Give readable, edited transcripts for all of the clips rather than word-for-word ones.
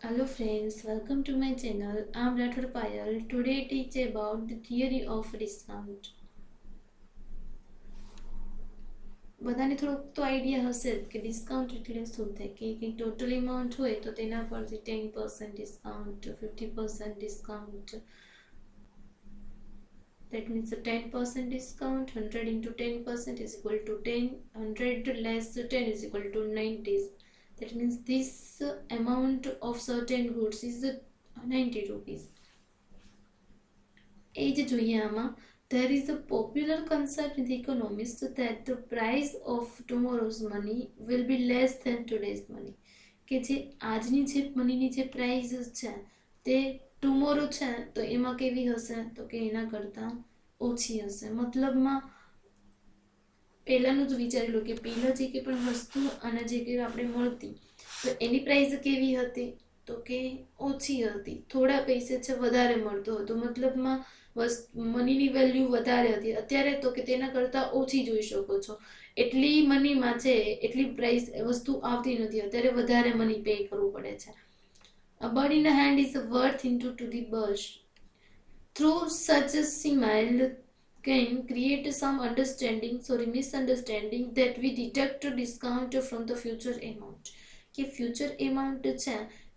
Hello friends, welcome to my channel. I'm Rathod Payal. Today I teach about the theory of discount. બધાને થોડુંક તો idea હશે કે discount એટલે શું થાય કે કંઈક ટોટલ એમાઉન્ટ હોય તો તેના પરથી 10% discount 50% discount that means a 10% discount 100 into 10% is equal to 10 100 less 10 is equal to 90. That means this amount of certain goods is 90 rupees. એ જ જોઈએ આમાં there is a popular concept in the economists that the price of tomorrow's money will be less than today's money. કે જે આજની જે મનીની જે price છે તે ટુમોરો છે તો એમાં કેવી હશે તો કે એના કરતાં ઓછી હશે. મતલબમાં પહેલાંનું જ વિચારી લો કે પહેલાં જે કંઈ પણ વસ્તુ અને જે કંઈ આપણે મળતી તો એની પ્રાઇસ કેવી હતી તો કે ઓછી હતી, થોડા પૈસે છે વધારે મળતો હતો. મતલબમાં મનીની વેલ્યુ વધારે હતી. અત્યારે તો કે તેના કરતાં ઓછી જોઈ શકો છો. એટલી મનીમાં છે એટલી પ્રાઇસ વસ્તુ આવતી નથી. અત્યારે વધારે મની પે કરવું પડે છે. A bird in a hand is worth into to the bush. Through such a simile can create some misunderstanding that we deduct a discount from the future amount. કે future amount છે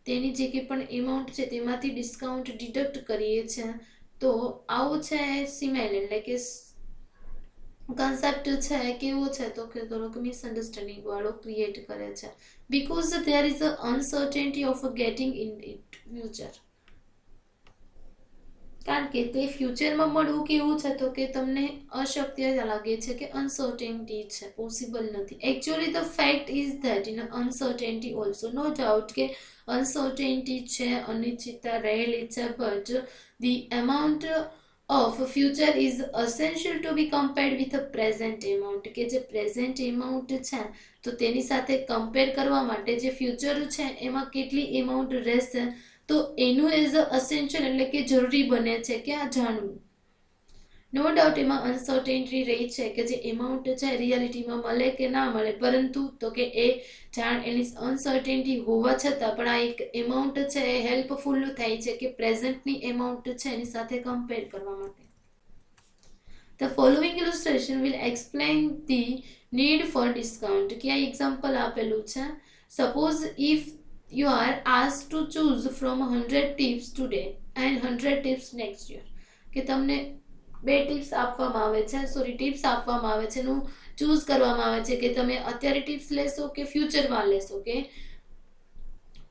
તેની જે કંઈ પણ amount છે તેમાંથી discount deduct કરીએ છીએ. તો આવું છે સિમાઇલ એટલે કે કન્સેપ્ટ છે કેવો છે તો કે થોડોક મિસઅન્ડરસ્ટેન્ડિંગ વાળો ક્રિએટ કરે છે. Because there is a uncertainty of gating in it future. કારણ કે તે ફ્યુચરમાં મળવું કેવું છે તો કે તમને અશક્ય લાગે છે કે અનસર્ટેનિટી છે, પોસિબલ નથી. Actually the fact is that in uncertainty also, no doubt કે અનસર્ટેનિટી છે, અનિશ્ચિતતા રહેલી છે, but the amount of future is essential to be compared with a present amount. કે જે પ્રેઝન્ટ એમાઉન્ટ છે તો તેની સાથે કમ્પેર કરવા માટે જે ફ્યુચર છે એમાં કેટલી એમાઉન્ટ રહેશે તો એનું એઝ અ અસેન્શિયલ એટલે કે જરૂરી બને છે કે આ જાણવું. નો ડાઉટ એમાં અનસર્ટેનિટી રહી છે કે જે એમાઉન્ટ છે રિયાલિટીમાં મળે કે ના મળે, પરંતુ તો કે એ એની અનસર્ટેનિટી હોવા છતાં પણ આ એક એમાઉન્ટ છે એ હેલ્પફુલ થાય છે કે પ્રેઝન્ટની એમાઉન્ટ છે એની સાથે કમ્પેર કરવા માટે. The following illustration will explain the need for discount. કે આ એક્ઝામ્પલ આપેલું છે. Suppose if you are asked to choose from 100 tips today and 100 tips next year. કે તમને બે ટિપ્સ આપવામાં આવે છે, ટિપ્સ આપવામાં આવે છે, એનું ચૂઝ કરવામાં આવે છે કે તમે અત્યારે ટિપ્સ લેશો કે ફ્યુચરમાં લેશો. કે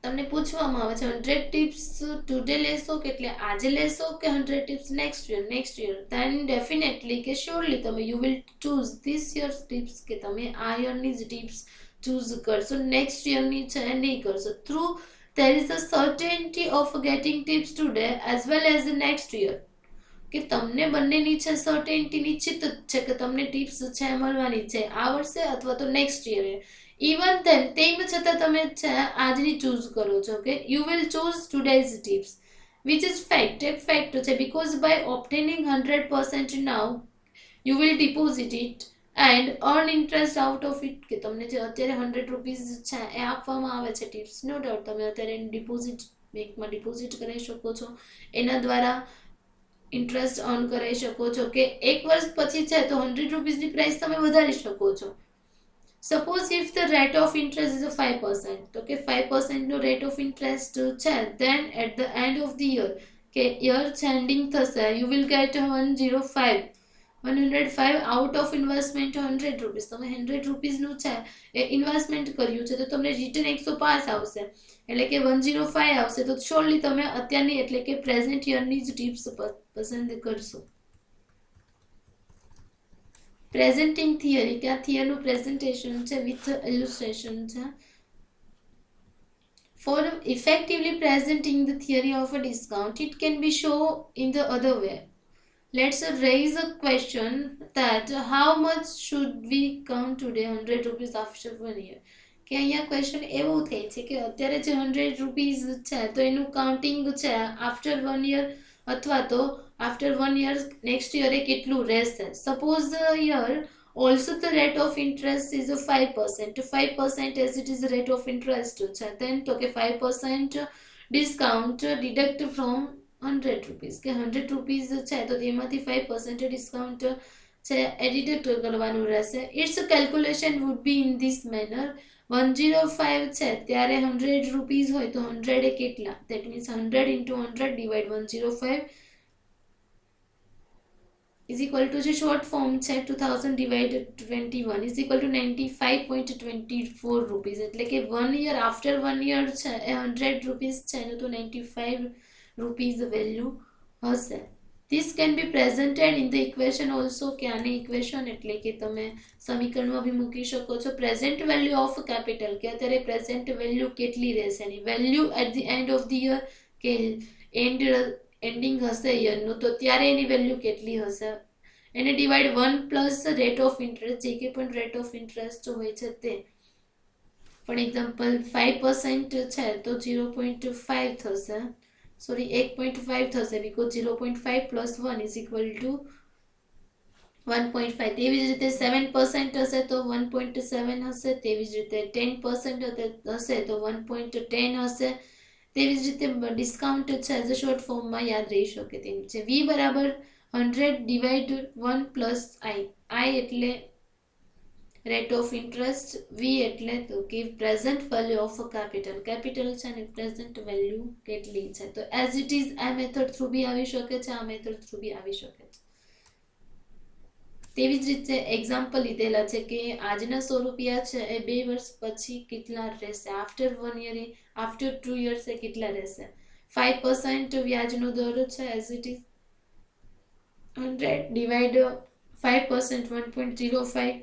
તમને પૂછવામાં આવે છે 100 ટિપ્સ ટુડે લેશો કે એટલે આજે લેશો કે 100 tips next year. Then definitely કે શ્યોરલી તમે you will choose this year's tips કે તમે આ યરની જ ટિપ્સ ચૂઝ કરશો, નેક્સ્ટ યરની છે નહીં કરશો. Through there is a certainty of getting tips today as well as the next year. કે તમને બંનેની છે સર્ટેનિટી નિશ્ચિત જ છે કે તમને ટિપ્સ છે મળવાની છે આ વર્ષે અથવા તો નેક્સ્ટ યરે. ઇવન ધેન તેમ છતાં તમે છે આજની ચૂઝ કરો છો કે you will choose today's tips which is fact. એક ફેક્ટ છે because by obtaining 100% now you will deposit it and earn interest out of it. કે તમને જે અત્યારે 100 રૂપીઝ છે એ આપવામાં આવે છે ટિપ્સ, નો ડાઉટ તમે અત્યારે ડિપોઝિટ બેંકમાં ડિપોઝિટ કરી શકો છો, એના દ્વારા ઇન્ટરેસ્ટ અર્ન કરી શકો છો. કે એક વર્ષ પછી છે તો 100 રૂપીઝની પ્રાઇસ તમે વધારી શકો છો. Suppose if the rate of interest is 5%, તો કે 5% નો રેટ ઓફ ઇન્ટરેસ્ટ છે, then at the end of the year કે યર એન્ડિંગ થશે you will get 105 out of investment 100 rupees. તમે 100 રૂપીઝનું છે એ ઇન્વેસ્ટમેન્ટ કર્યું છે તો તમને રિટર્ન 105 આવશે એટલે કે 105 આવશે. તો શ્યોરલી તમે અત્યારની એટલે કે પ્રેઝન્ટ યરની જ ટિપ્સ પસંદ કરશો. પ્રેઝન્ટિંગ થિયરી કે આ થિયરનું પ્રેઝન્ટેશન છે વિથ ઇલ્યુસ્ટ્રેશન છે. For effectively presenting the theory of a discount, it can be shown in the other way. Let's raise a question that how much should we count today 100 rupees after 1 year. કે અહીંયા question એવું થાય છે કે અત્યારે જે 100 rupees છે તો એનું કાઉન્ટિંગ છે આફ્ટર 1 યર અથવા તો આફ્ટર 1 યર નેક્સ્ટ યરે કેટલું રહેશે. Suppose year also the rate of interest is 5%. 5% as it is the rate of interest. Then to 5% discount deduct from 100 rupees કે 100 રૂપીઝ છે તો તેમાંથી 5% ડિસ્કાઉન્ટ છે એ ડિડક્ટ કરવાનું રહેશે. It's calculation would be in this manner. 105 છે ત્યારે 100 rupees હોય તો 100 એ કેટલા, that means 100 into 100 divide 105 is equal to જે શોર્ટ ફોર્મ છે 2000 divided 21 is equal to 95.24 rupees. એટલે કે 1 year after 1 year છે એ 100 રૂપીઝ છે એનું તો 95 રૂપીઝ વેલ્યુ હશે. This can be presented in the equation also કે આની ઇક્વેશન એટલે કે તમે સમીકરણમાં બી મૂકી શકો છો. પ્રેઝન્ટ વેલ્યુ ઓફ કેપિટલ કે અત્યારે પ્રેઝન્ટ વેલ્યુ કેટલી રહેશે એની value at the end of the year કે એન્ડિંગ હશે યરનું તો ત્યારે એની વેલ્યુ કેટલી હશે એને divide 1 plus rate of interest જે કે પણ રેટ ઓફ ઇન્ટરેસ્ટ હોય છે તે. ફોર એક્ઝામ્પલ 5% છે તો 0.5 થશે, સોરી 1.5 થશે because 0.5 plus 1 is equal two 1.5. તેવી જ રીતે 7% હશે તો 1.7 હશે, તેવી જ રીતે 10% હશે તો 1.10 હશે. તેવી જ રીતે ડિસ્કાઉન્ટ છે એઝ અ શોર્ટ ફોર્મમાં યાદ રહી શકે તેમ છે. વી બરાબર 100 ડિવાઈડ 1 પ્લસ આઈ. આઈ એટલે રેટ ઓફ ઇન્ટરેસ્ટ, વી એટલે તો કે present value of capital. Capital છે ને પ્રેઝન્ટ વેલ્યુ કેટલી છે. તો એઝ ઇટ ઇઝ આ મેથડ થ્રુ બી આવી શકે છે, આ મેથડ થ્રુ બી આવી શકે છે. તેવી જ રીતે એક્ઝામ્પલ લીધેલા છે કે આજના 100 રૂપિયા છે એ 2 વર્ષ પછી કેટલા રહેશે, આફ્ટર 1 યર આફ્ટર 2 યર્સ એ કેટલા રહેશે. 5% વ્યાજનો દર છે એઝ ઇટ ઇઝ 100 ડિવાઈડ 5% 1.05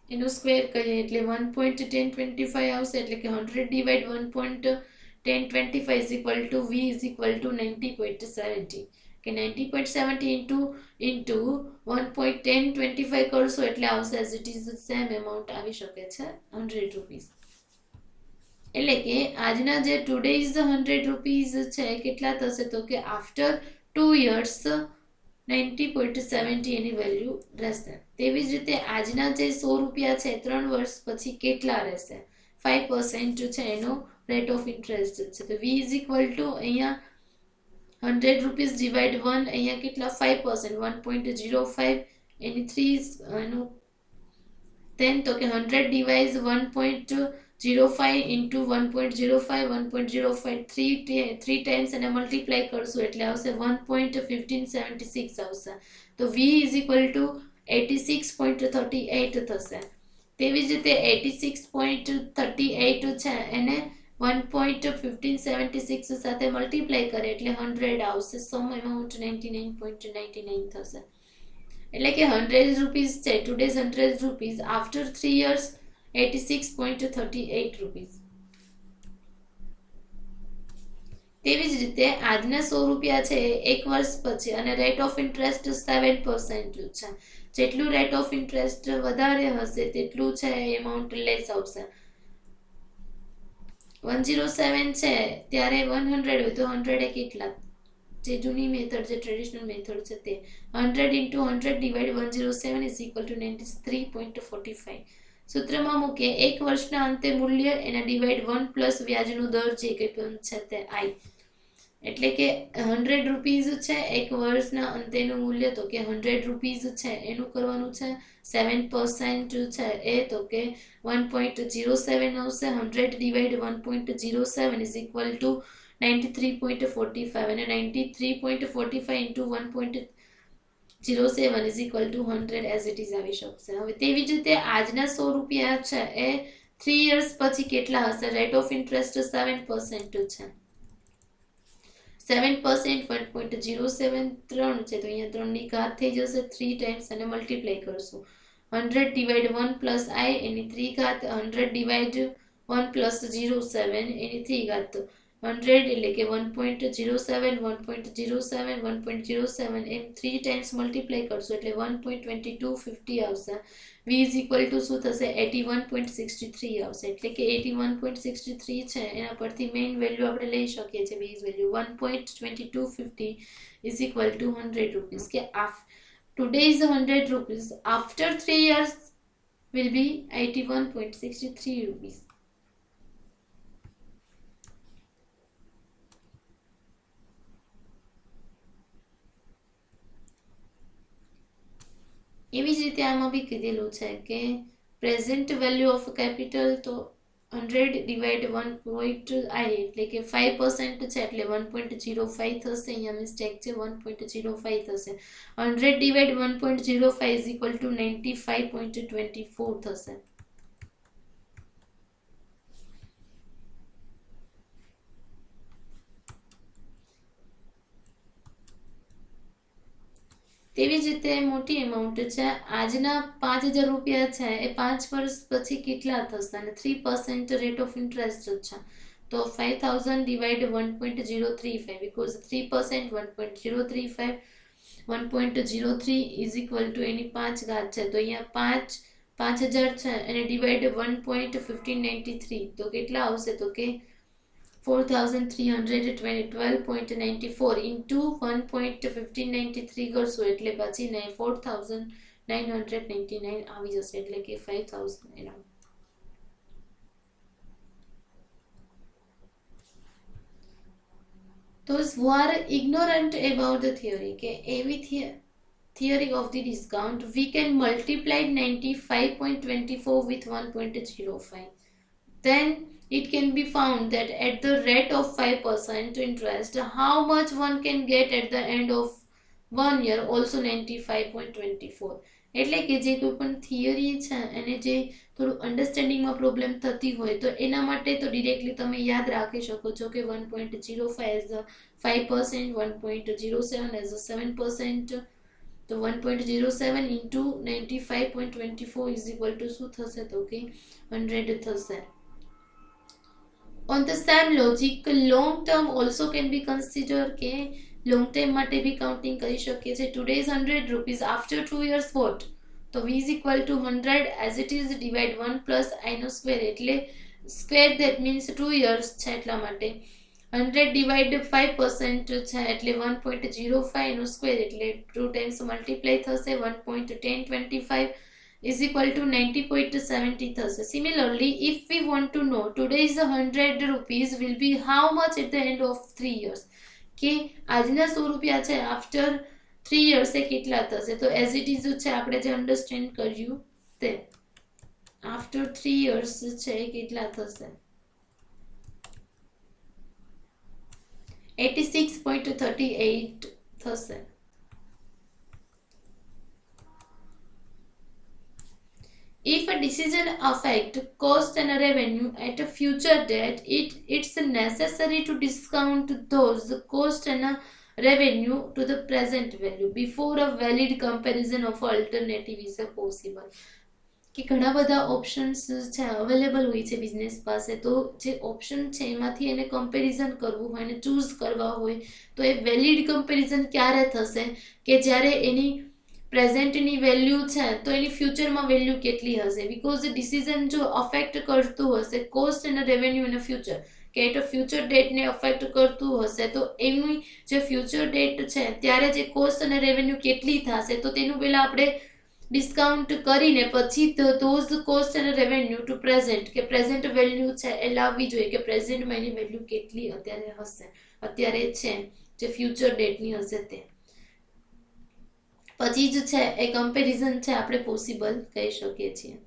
એનો સ્ક્વેર કરીએ એટલે 1.1025 આવશે. એટલે કે 100 divide 1.1025 is equal to V is equal to 90.70 કે 90.70 ઇન્ટુ 1.1025 કરશો એટલે આવશે as it is same amount આવી શકે છે 100 રૂપીઝ. એટલે કે આજના જે ટુડે ઇઝ 100 રૂપીઝ છે કેટલા થશે તો કે આફ્ટર 2 યર્સ 90.70 એની વેલ્યુ રહેશે. તેવી જ રીતે આજના જે 100 રૂપિયા છે 3 વર્ષ પછી કેટલા રહેશે, 5% છે એનો રેટ ઓફ ઇન્ટરેસ્ટ છે. તો વી ઇઝ ઇક્વલ ટુ અહીંયા 100 રૂપીઝ ડિવાઈડ 1 અહીંયા કેટલા 5% 1.05 એની 3 એનું 10 તો કે 100 ડિવાઇઝ 1.05 ઇન્ટુ 1.05 1.05 3 ટાઈમ્સ એને મલ્ટીપ્લાય કરશું એટલે આવશે 1.1576 આવશે. તો વી ઇઝ ઇક્વલ ટુ 86.38 થશે. તેવી જ રીતે 86.38 છે એને 1.1576 સાથે મલ્ટીપ્લાય કરે એટલે 100 આવશે. સમ એમાઉન્ટ 99.99 થશે. એટલે કે 100 રૂપીઝ છે today's 100 rupees after 3 years 86.38 rupees. તેવી જ રીતે આજના 100 રૂપિયા છે 1 વર્ષ પછી અને રેટ ઓફ ઇન્ટરેસ્ટ 7% છે. જેટલું રેટ ઓફ ઇન્ટરેસ્ટ વધારે હશે તેટલું છે એમાઉન્ટ લેસ આવશે. 107 છે ત્યારે 100 હોય તો 100 એ કેટલા, જે જૂની મેથડ જે ટ્રેડિશનલ મેથડ છે તે 100 into 100 divide 107 is equal to 93.45. સૂત્રમાં મૂકીએ 1 વર્ષના અંતે મૂલ્ય એના ડિવાઈડ 1 પ્લસ વ્યાજનો દર જે કંઈ પણ છે તે આઈ. એટલે કે 100 રૂપીઝ છે 1 વર્ષના અંતેનું મૂલ્ય તો કે 100 રૂપીઝ છે એનું કરવાનું છે. 7% છે એ તો કે 1.07 આવશે. 100 ડિવાઈડ 1.07 is equal to 93.45 અને 93.45 into 1.07 is equal to 100 as it is આવી શકશે. હવે તેવી જ રીતે આજના 100 રૂપિયા છે એ 3 years પછી કેટલા હશે. રેટ ઓફ ઇન્ટરેસ્ટ 7% છે. 7% 1.07 3 છે તો અહીંયા 3 ની ઘાત થઈ જશે 3 ટાઈમ્સ અને મલ્ટીપ્લાય કરશું. 100 ડિવાઈડ 1 પ્લસ આઈ એની 3 ઘાત 100 ડિવાઈડ 1 પ્લસ 07 એની 3 ઘાત 100 એટલે કે 1.07 1.07 1.07 એમ 3 ટાઈમ્સ મલ્ટીપ્લાય કરશું એટલે 1.2250 આવશે. v ઇઝ ઇક્વલ ટુ શું થશે 81.63 આવશે. એટલે કે 81.63 છે એના પરથી મેઇન વેલ્યુ આપણે લઈ શકીએ છીએ base value 1.2250 is equal two 100 rupees કે today is 100 rupees after 3 years will be 81.63 rupees. એવી જ રીતે આમાં બી કીધેલું છે કે પ્રેઝન્ટ વેલ્યુ ઓફ કેપિટલ તો 100 ડિવાઈડ 1.i એટલે કે 5% છે એટલે 1.05 થશે. અહીંયા મિસ્ટેક છે, 1.05 થશે. 100 ડિવાઈડ 1.05 ઇઝ ઇક્વલ ટુ 95.24 થશે. તેવી જ રીતે મોટી એમાઉન્ટ છે, આજના 5,000 રૂપિયા છે એ 5 વર્ષ પછી કેટલા થશે અને 3% રેટ ઓફ ઇન્ટરેસ્ટ છે. તો 5,000 divide 1.035 because 3% 1.035 1.03 is equal to એની 5 ઘાત છે. તો અહીંયા 5,000 છે અને ડિવાઈડ 1.1593 તો કેટલા આવશે તો કે 4,312.94 ઇન્ટુ 1.1593 કરશું એટલે પછી 4,999 આવી જશે એટલે કે 5,000 around. Those who are ignorant about the theory કે એવી theory of the discount, we can multiply 95.24 with 1.05. Then it can be found that at the rate of 5% interest, how much one can get at the end of 1 year, also 95.24. એટલે કે જે કોઈ પણ theory છે અને જે થોડું અન્ડરસ્ટેન્ડિંગમાં problem થતી હોય તો એના માટે તો ડિરેક્ટલી તમે યાદ રાખી શકો છો કે 1.05 એઝ અ 5%, 1.07 એઝ અ 7%. તો 1.07 ઇન્ટુ 95.24 ઇઝ ઇક્વલ ટુ શું થશે તો કે 100 થશે. On the same logic, long term also can be considered કે long term માટે બી કાઉન્ટિંગ કરી શકીએ છીએ. Today is 100 rupees, after 2 years what? તો v is equal to 100 as it is divide 1 plus I no square એટલે square that means 2 years છે એટલા માટે 100 divide 5% છે એટલે 1.05 નો square એટલે 2 times multiply થશે 1.1025 is equal to 90.70 થશે. Similarly, if we want to know today's 100 rupees will be how much at the end of 3 years કે આજના 100 રૂપિયા છે after 3 years એ કેટલા થશે તો as it is છે આપણે જે અન્ડરસ્ટેન્ડ કર્યું તે after 3 years છે કેટલા થશે 86.38 થશે. If a decision affects cost and revenue at a future date, it's necessary to discount those cost and revenue to the present value before a valid comparison of alternative is possible. કે ઘણા બધા options છે available હોય છે business પાસે તો જે option છે એમાંથી એને કમ્પેરિઝન કરવું હોય અને ચૂઝ કરવા હોય તો એ વેલિડ કમ્પેરિઝન ક્યારે થશે કે જ્યારે એની પ્રેઝન્ટની વેલ્યુ છે તો એની ફ્યુચરમાં વેલ્યુ કેટલી હશે બીકોઝ ડિસિઝન જો અફેક્ટ કરતું હશે કોસ્ટ અને રેવન્યુ ઇન ફ્યુચર કે એટ ફ્યુચર ડેટને અફેક્ટ કરતું હશે તો એની જે ફ્યુચર ડેટ છે ત્યારે જે કોસ્ટ અને રેવન્યુ કેટલી થશે તો તેનું પહેલાં આપણે ડિસ્કાઉન્ટ કરીને પછી ધોઝ કોસ્ટ અને રેવન્યુ ટુ પ્રેઝન્ટ કે પ્રેઝન્ટ વેલ્યુ છે એ લાવવી જોઈએ કે પ્રેઝન્ટમાં એની વેલ્યુ કેટલી અત્યારે હશે અત્યારે છે જે ફ્યુચર ડેટની હશે તે પછી જ છે એ કમ્પેરિઝન છે આપણે પોસિબલ કહી શકીએ છીએ.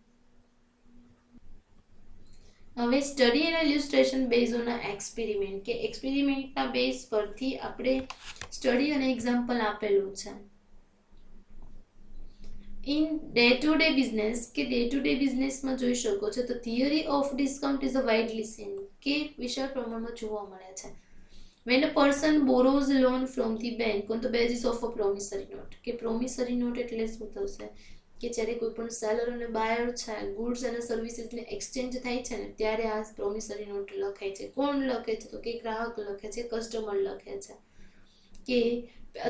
હવે study and illustration base on experiment કે એક્સપેરિમેન્ટના બેઝ પરથી આપણે સ્ટડી અને એક્ઝામ્પલ આપેલું છે. In day to day business કે ડે ટુ ડે બિઝનેસમાં જોઈ શકો છો તો theory of discount is a widely scene કે વિશાળ પ્રમાણમાં જોવા મળે છે. When a person borrows loan from the bank on the basis of a promissory note કે પ્રોમિસરી નોટ એટલે શું થશે કે જ્યારે કોઈ પણ સેલર અને બાયર છે ગુડ્સ અને સર્વિસીસને એક્સચેન્જ થાય છે ને ત્યારે આ પ્રોમિસરી નોટ લખાય છે. કોણ લખે છે તો કે ગ્રાહક લખે છે કસ્ટમર લખે છે કે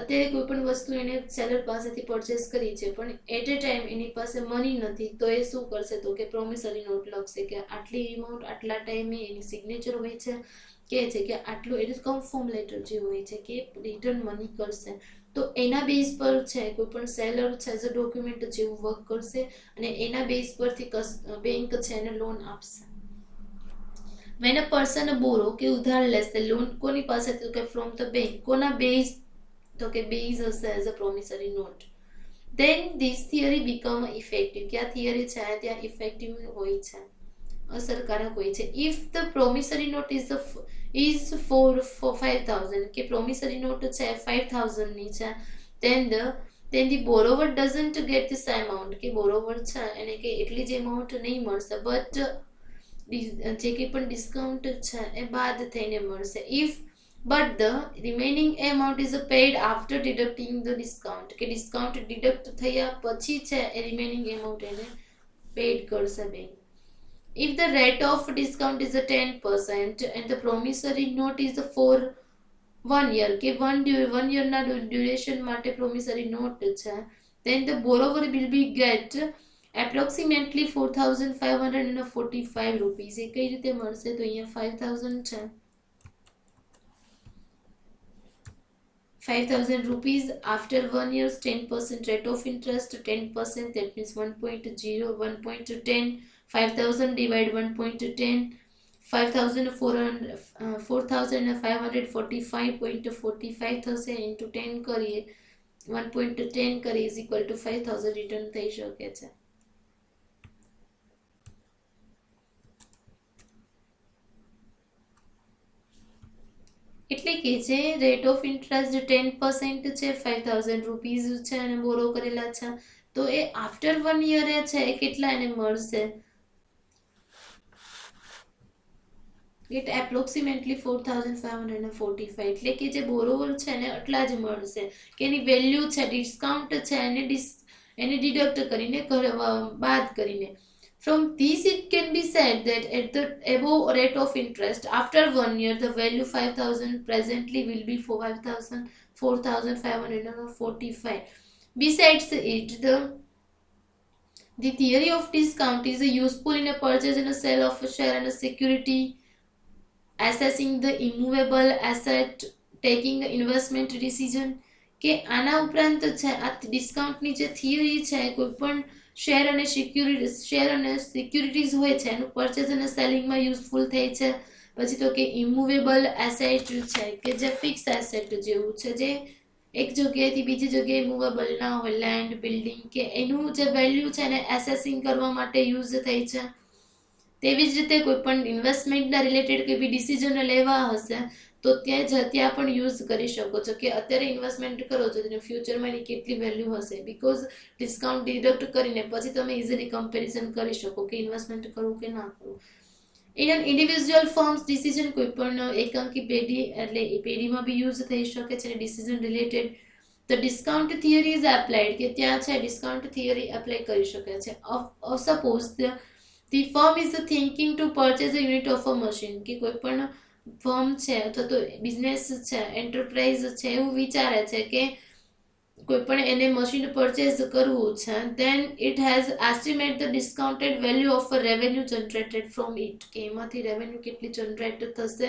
અત્યારે કોઈ પણ વસ્તુ એને સેલર પાસેથી પરચેસ કરી છે પણ એટ એ ટાઈમ એની પાસે મની નથી તો એ શું કરશે તો કે પ્રોમિસરી નોટ લખશે કે આટલી અમાઉન્ટ આટલા ટાઈમે એની સિગ્નેચર હોય છે કે છે કે આટલું એટલે કન્ફર્મ લેટર જે હોય છે કે રિટર્ન મની કરશે તો એના બેઝ પર છે કોઈ પણ સેલર છે એઝ અ ડોક્યુમેન્ટ જેવું વર્ક કરશે અને એના બેઝ પરથી બેંક છે એને લોન આપશે. When a person borrow કે ઉધાર લેશે લોન કોની પાસે તો કે ફ્રોમ ધ બેંક કોના બેઝ તો કે બેઝ હશે as a promissory note then this theory become effective. કે આ theory છે ત્યાં effective હોય છે, અસરકારક હોય છે. if the promissory note is for 5000, કે promissory note છે 5000 ની છે, then the borrower doesn't get this amount, કે borrower છે એને કે એટલી જ amount નહીં મળશે, but જે કંઈ પણ ડિસ્કાઉન્ટ છે એ બાદ થઈને મળશે. if but the remaining amount is paid after deducting the discount, કે ડિસ્કાઉન્ટ ડિડક્ટ થયા પછી છે એ remaining amount એને પેડ કરશે bank. if the rate of discount is a 10% and the promissory note is for 1 year, કે 1 year ના duration માટે promissory note છે, then the borrower will be get approximately 4545 rupees. એ કઈ રીતે મળશે? તો અહીંયા 5000 છે, 5000 rupees after 1 year's 10% rate of interest, 10%, that means 1.0, 1.10, 5000 divided 1.10, 4545.45 થશે, into 10 કરીએ, 1.10 કરીએ is equal to 5000 રિટર્ન થઈ શકે છે. એટલે કે જે રેટ ઓફ ઇન્ટરેસ્ટ 10% છે, 5000 રૂપીઝ છે અને બોરો કરેલા છે, તો એ આફ્ટર 1 યર છે એ કેટલા એને મળશે? ઇટ એપ્રોક્સિમેટલી 4545, એટલે કે જે બોરોવર છે એને આટલા જ મળશે, કે એની વેલ્યુ છે ડિસ્કાઉન્ટ છે એને ડિડક્ટ કરીને બાદ કરીને. From this it can be said that at the above rate of interest, after 1 year, the value 5000 presently will be 4545. Besides it, the theory of discount is useful in a purchase and a sale of a share and a security, assessing the immovable asset, taking the investment decision. કે આના ઉપરાંત છે આ ડિસ્કાઉન્ટની જે theory છે કોઈ પણ share અને સિક્યુરિટીઝ હોય છે એનું પરચેઝ અને સેલિંગમાં યુઝફુલ થાય છે. પછી તો કે ઇમૂવેબલ એસેટ છે કે જે ફિક્સ એસેટ જેવું છે, જે એક જગ્યાએથી બીજી જગ્યાએ મૂવેબલ ના હોય, લેન્ડ, બિલ્ડિંગ, કે એનું જે વેલ્યુ છે એને એસેસિંગ કરવા માટે યુઝ થાય છે. તેવી જ રીતે કોઈ પણ ઇન્વેસ્ટમેન્ટના રિલેટેડ કોઈ બી ડિસિઝન લેવા હશે તો ત્યાં પણ યુઝ કરી શકો છો, કે અત્યારે ઇન્વેસ્ટમેન્ટ કરો છો તો ફ્યુચરમાં એની કેટલી વેલ્યુ હશે, બીકોઝ ડિસ્કાઉન્ટ ડિડક્ટ કરીને પછી તમે ઇઝીલી કમ્પેરિઝન કરી શકો કે ઇન્વેસ્ટમેન્ટ કરવું કે ના કરવું. In an individual firms decision, કોઈ પણ એકાંકી પેઢી એટલે એ પેઢીમાં બી યુઝ થઈ શકે છે decision related. The discount theory is applied, કે ત્યાં છે ડિસ્કાઉન્ટ થિયરી એપ્લાય કરી શકે છે. Suppose The firm is thinking to purchase a unit of a machine, કે કોઈ પણ ફર્મ છે અથવા તો બિઝનેસ છે, એન્ટરપ્રાઇઝ છે, એવું વિચારે છે કે કોઈ પણ એને મશીન પરચેઝ કરવું છે, then it has estimate the discounted value of a revenue generated from it, કે એમાંથી રેવન્યુ કેટલી જનરેટ થશે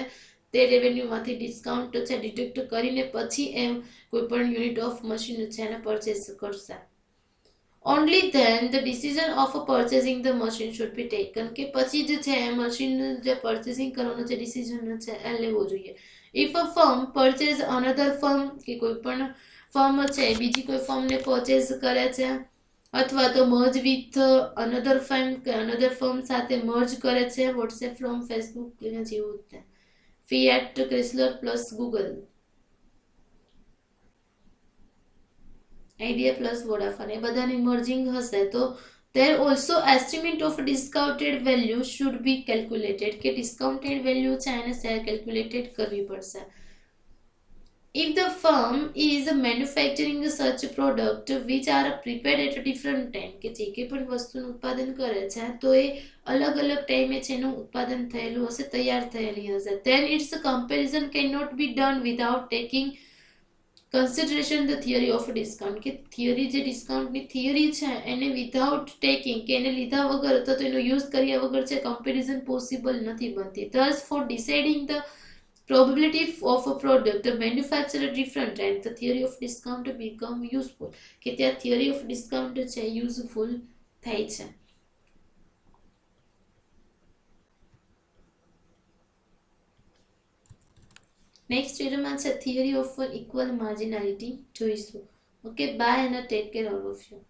તે રેવન્યુમાંથી ડિસ્કાઉન્ટ છે ડિડક્ટ કરીને પછી એમ કોઈ પણ યુનિટ ઓફ મશીન છે એને પરચેઝ કરશે. Only then the decision of purchasing the machine should be taken, કે પછી જ છે મશીન જે પર્ચેસિંગ કરવાનો જે ડિસિઝન છે એ લેવો જોઈએ. If a firm purchase another firm, કે કોઈ પણ ફર્મ છે બીજી કોઈ ફર્મને પરચેઝ કરે છે, અથવા તો મર્જ વિથ અનધર ફર્મ, કે અનધર ફર્મ સાથે મર્જ કરે છે, વોટ્સએપ ફ્રોમ ફેસબુક જેવું જ, Fiat, Chrysler plus Google, Idea plus Vodafone, એ બધાની મર્જિંગ હશે તો there also estimate of discounted value should be calculated, કે ડિસ્કાઉન્ટેડ વેલ્યુ છે એને કેલ્ક્યુલેટેડ કરવી પડશે. If the firm is manufacturing such product which are prepared at a different time, કે જે કંઈ પણ વસ્તુનું ઉત્પાદન કરે છે તો એ અલગ અલગ ટાઈમે છે એનું ઉત્પાદન થયેલું હશે, તૈયાર થયેલી હશે, then its comparison cannot be done without taking consideration the theory of discount, કે થિયરી જે ડિસ્કાઉન્ટની થિયરી છે એને વિધાઉટ ટેકિંગ, કે એને લીધા વગર અથવા તો એનો યુઝ કર્યા વગર છે કમ્પેરિઝન પોસિબલ નથી બનતી. thus for deciding the probability of a product the manufacturer different time the theory of discount become useful, કે ત્યાં theory of discount છે યુઝફુલ થાય છે. નેક્સ્ટ વિડીયોમાં છે થિયરી ઓફ ઇક્વલ માર્જિનાલિટી જોઈશું. Okay, bye and take care all of you.